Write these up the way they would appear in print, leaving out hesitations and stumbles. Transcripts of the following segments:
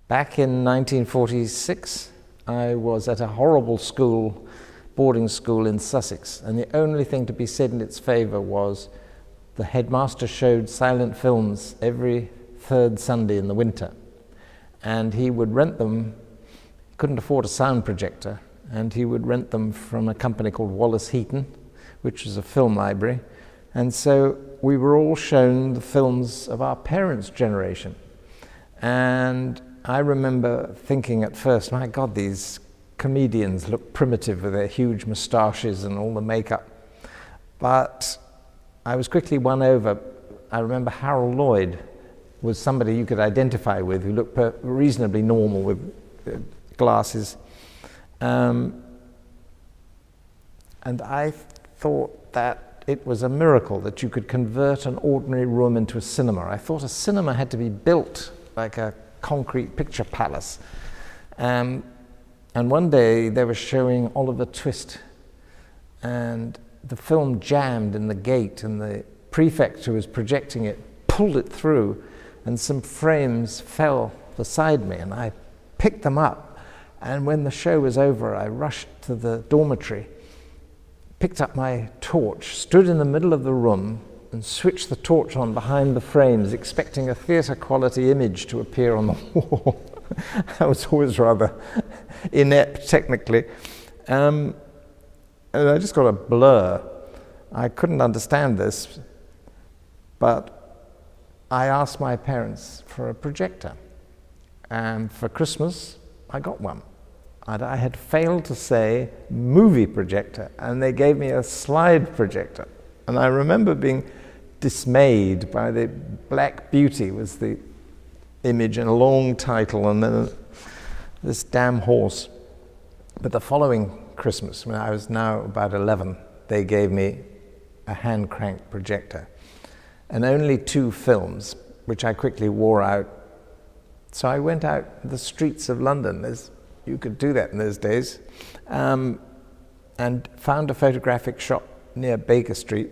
Back in 1946, I was at a horrible school, boarding school in Sussex, and the only thing to be said in its favour was the headmaster showed silent films every third Sunday in the winter, and he would rent them, couldn't afford a sound projector, and he would rent them from a company called Wallace Heaton, which was a film library, and so we were all shown the films of our parents' generation. And I remember thinking at first, my God, these comedians look primitive with their huge moustaches and all the makeup. But I was quickly won over. I remember Harold Lloyd was somebody you could identify with, who looked reasonably normal with glasses. And I thought that it was a miracle that you could convert an ordinary room into a cinema. I thought a cinema had to be built like a concrete picture palace. And one day they were showing Oliver Twist, and the film jammed in the gate, and the prefect who was projecting it pulled it through, and some frames fell beside me, and I picked them up. And when the show was over, I rushed to the dormitory, picked up my torch, stood in the middle of the room, and switched the torch on behind the frames, expecting a theatre quality image to appear on the wall. I was always rather inept technically. And I just got a blur. I couldn't understand this, but I asked my parents for a projector. And for Christmas, I got one. And I had failed to say movie projector, and they gave me a slide projector. And I remember being dismayed by the Black Beauty was the image and a long title, and then this damn horse. But the following Christmas, when I was now about 11, they gave me a hand-cranked projector and only 2 films, which I quickly wore out. So I went out the streets of London, you could do that in those days, and found a photographic shop near Baker Street,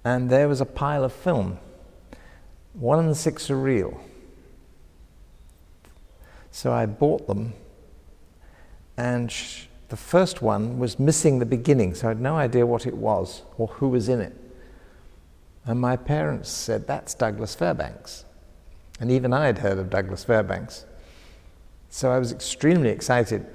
and there was a pile of film. 1 6 a reel. So I bought them, and the first one was missing the beginning, so I had no idea what it was or who was in it. And my parents said, "That's Douglas Fairbanks." And even I had heard of Douglas Fairbanks. So I was extremely excited.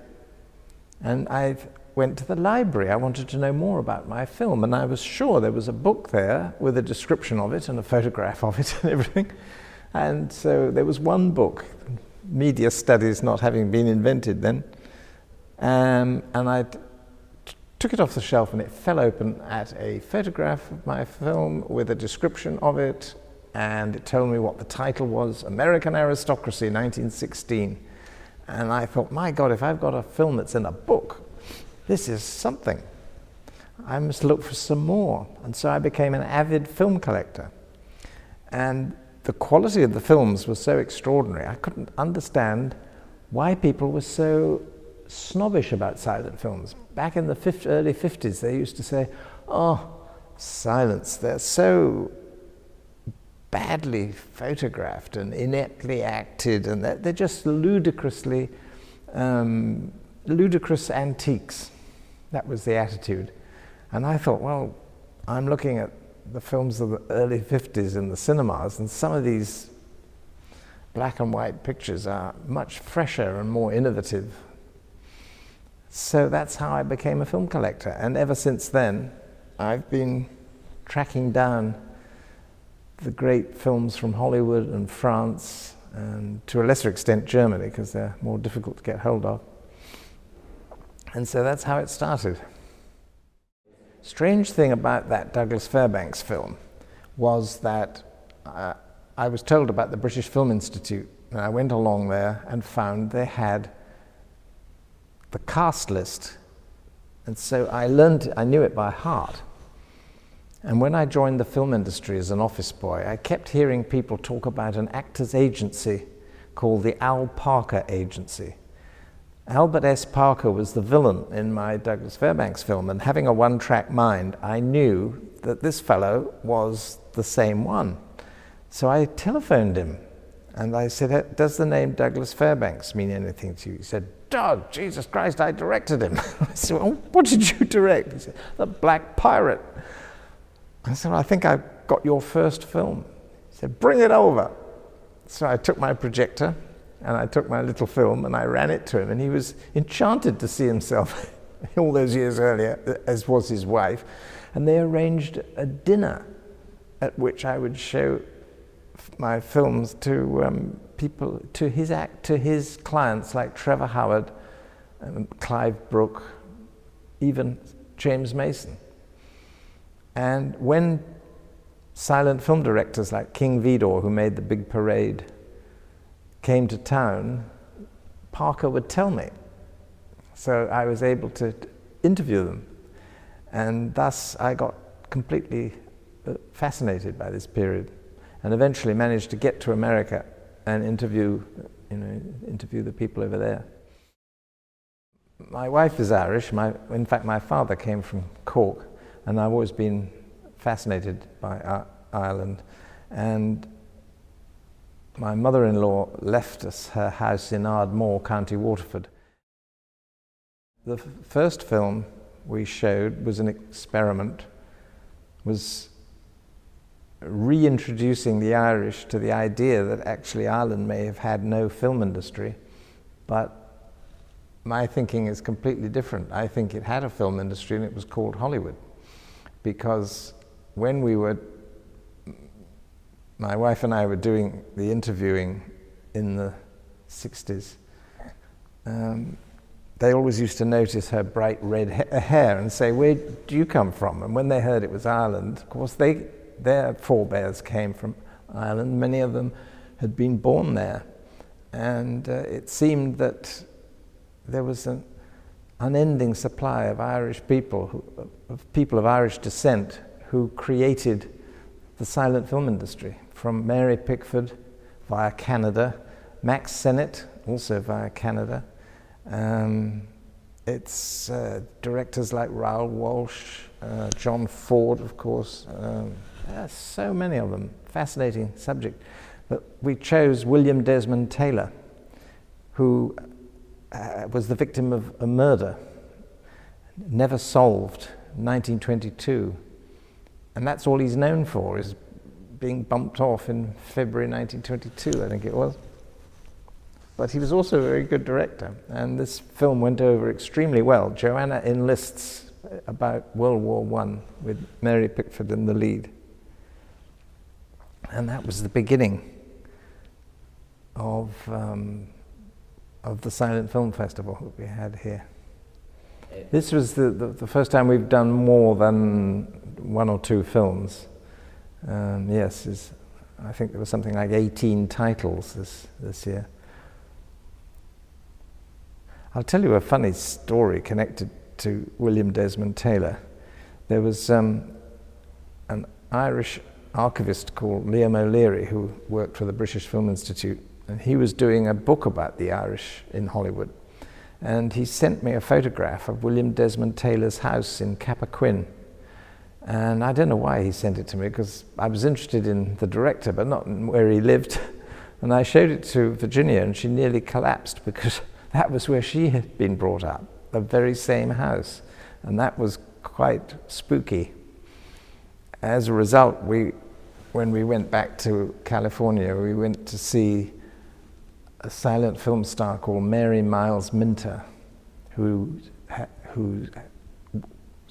And I went to the library. I wanted to know more about my film, and I was sure there was a book there with a description of it and a photograph of it and everything. And so there was one book, media studies not having been invented then, and I took it off the shelf, and it fell open at a photograph of my film with a description of it, and it told me what the title was, American Aristocracy, 1916. And I thought, my God, if I've got a film that's in a book, this is something. I must look for some more. And so I became an avid film collector. And the quality of the films was so extraordinary, I couldn't understand why people were so snobbish about silent films. Back in the early 50s, they used to say, "Oh, silence, they're so badly photographed and ineptly acted, and they're just ludicrous antiques." That was the attitude. And I thought, well, I'm looking at the films of the early 50s in the cinemas, and some of these black and white pictures are much fresher and more innovative. So that's how I became a film collector. And ever since then, I've been tracking down the great films from Hollywood and France, and to a lesser extent Germany, because they're more difficult to get hold of. And so that's how it started. Strange thing about that Douglas Fairbanks film was that I was told about the British Film Institute, and I went along there and found they had the cast list. And so I knew it by heart. And when I joined the film industry as an office boy, I kept hearing people talk about an actors agency called the Al Parker Agency. Albert S. Parker was the villain in my Douglas Fairbanks film, and having a one-track mind, I knew that this fellow was the same one. So I telephoned him, And I said, does the name Douglas Fairbanks mean anything to you? He said, Doug, Jesus Christ, I directed him. I said, well, what did you direct? He said, The Black Pirate. I said, well, I think I've got your first film. He said, bring it over. So I took my projector and I took my little film and I ran it to him, and he was enchanted to see himself all those years earlier, as was his wife. And they arranged a dinner at which I would show my films to people, to his clients like Trevor Howard, Clive Brook, even James Mason. And when silent film directors like King Vidor, who made The Big Parade, came to town, Parker would tell me. So I was able to interview them. And thus I got completely fascinated by this period, and eventually managed to get to America and interview the people over there. My wife is Irish. In fact, my father came from Cork, and I've always been fascinated by Ireland. And my mother-in-law left us her house in Ardmore, County Waterford. The first film we showed was an experiment, was reintroducing the Irish to the idea that actually Ireland may have had no film industry, but my thinking is completely different. I think it had a film industry, and it was called Hollywood, because when my wife and I were doing the interviewing in the 60s, they always used to notice her bright red hair and say, where do you come from? And when they heard it was Ireland, of course their forebears came from Ireland. Many of them had been born there. And it seemed that there was an unending supply of Irish people, of people of Irish descent, who created the silent film industry, from Mary Pickford via Canada, Max Sennett, also via Canada. It's directors like Raoul Walsh, John Ford, of course. So many of them. Fascinating subject. But we chose William Desmond Taylor, who was the victim of a murder, never solved, 1922. And that's all he's known for, is being bumped off in February 1922, I think it was. But he was also a very good director, and this film went over extremely well. Joanna enlists about World War I with Mary Pickford in the lead. And that was the beginning of the Silent Film Festival that we had here. This was the first time we've done more than one or two films. Yes, I think there was something like 18 titles this year. I'll tell you a funny story connected to William Desmond Taylor. There was an Irish archivist called Liam O'Leary who worked for the British Film Institute, and he was doing a book about the Irish in Hollywood. And he sent me a photograph of William Desmond Taylor's house in Cappoquin. And I don't know why he sent it to me, because I was interested in the director, but not in where he lived. And I showed it to Virginia, and she nearly collapsed, because that was where she had been brought up, the very same house. And that was quite spooky. As a result, when we went back to California, we went to see a silent film star called Mary Miles Minter, whose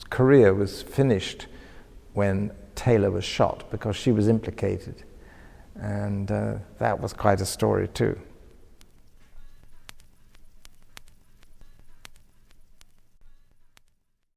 career was finished when Taylor was shot, because she was implicated. And that was quite a story too.